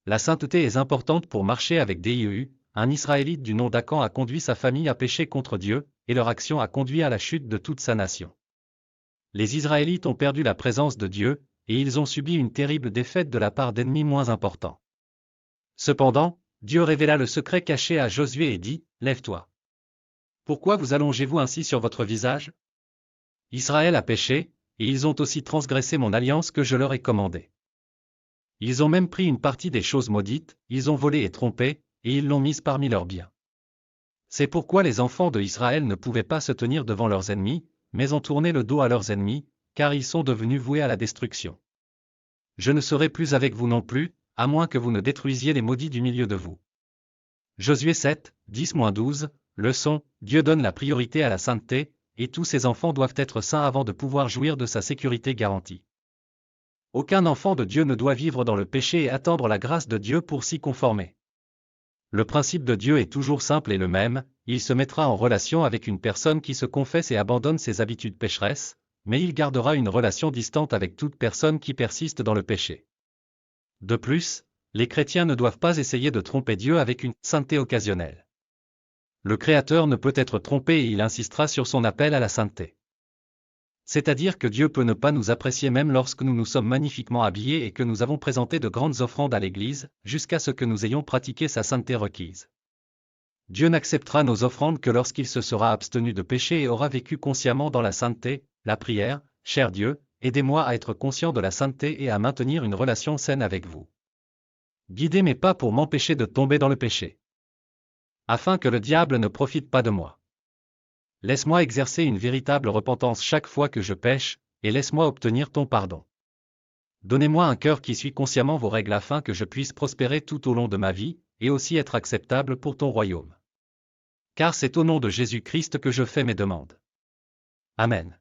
La sainteté est importante pour marcher avec Dieu. Un Israélite du nom d'Akan a conduit sa famille à pécher contre Dieu, et leur action a conduit à la chute de toute sa nation. Les Israélites ont perdu la présence de Dieu, et ils ont subi une terrible défaite de la part d'ennemis moins importants. Cependant, Dieu révéla le secret caché à Josué et dit, « Lève-toi. Pourquoi vous allongez-vous ainsi sur votre visage? Israël a péché, et ils ont aussi transgressé mon alliance que je leur ai commandée. Ils ont même pris une partie des choses maudites, ils ont volé et trompé, et ils l'ont mise parmi leurs biens. C'est pourquoi les enfants de Israël ne pouvaient pas se tenir devant leurs ennemis, mais ont tourné le dos à leurs ennemis, car ils sont devenus voués à la destruction. Je ne serai plus avec vous non plus, à moins que vous ne détruisiez les maudits du milieu de vous. » Josué 7, 10-12, leçon, Dieu donne la priorité à la sainteté, et tous ses enfants doivent être saints avant de pouvoir jouir de sa sécurité garantie. Aucun enfant de Dieu ne doit vivre dans le péché et attendre la grâce de Dieu pour s'y conformer. Le principe de Dieu est toujours simple et le même, il se mettra en relation avec une personne qui se confesse et abandonne ses habitudes pécheresses, mais il gardera une relation distante avec toute personne qui persiste dans le péché. De plus, les chrétiens ne doivent pas essayer de tromper Dieu avec une sainteté occasionnelle. Le Créateur ne peut être trompé et il insistera sur son appel à la sainteté. C'est-à-dire que Dieu peut ne pas nous apprécier même lorsque nous nous sommes magnifiquement habillés et que nous avons présenté de grandes offrandes à l'Église, jusqu'à ce que nous ayons pratiqué sa sainteté requise. Dieu n'acceptera nos offrandes que lorsqu'il se sera abstenu de péché et aura vécu consciemment dans la sainteté, la prière. Cher Dieu, aidez-moi à être conscient de la sainteté et à maintenir une relation saine avec vous. Guidez mes pas pour m'empêcher de tomber dans le péché. Afin que le diable ne profite pas de moi. Laisse-moi exercer une véritable repentance chaque fois que je pêche, et laisse-moi obtenir ton pardon. Donnez-moi un cœur qui suit consciemment vos règles afin que je puisse prospérer tout au long de ma vie, et aussi être acceptable pour ton royaume. Car c'est au nom de Jésus-Christ que je fais mes demandes. Amen.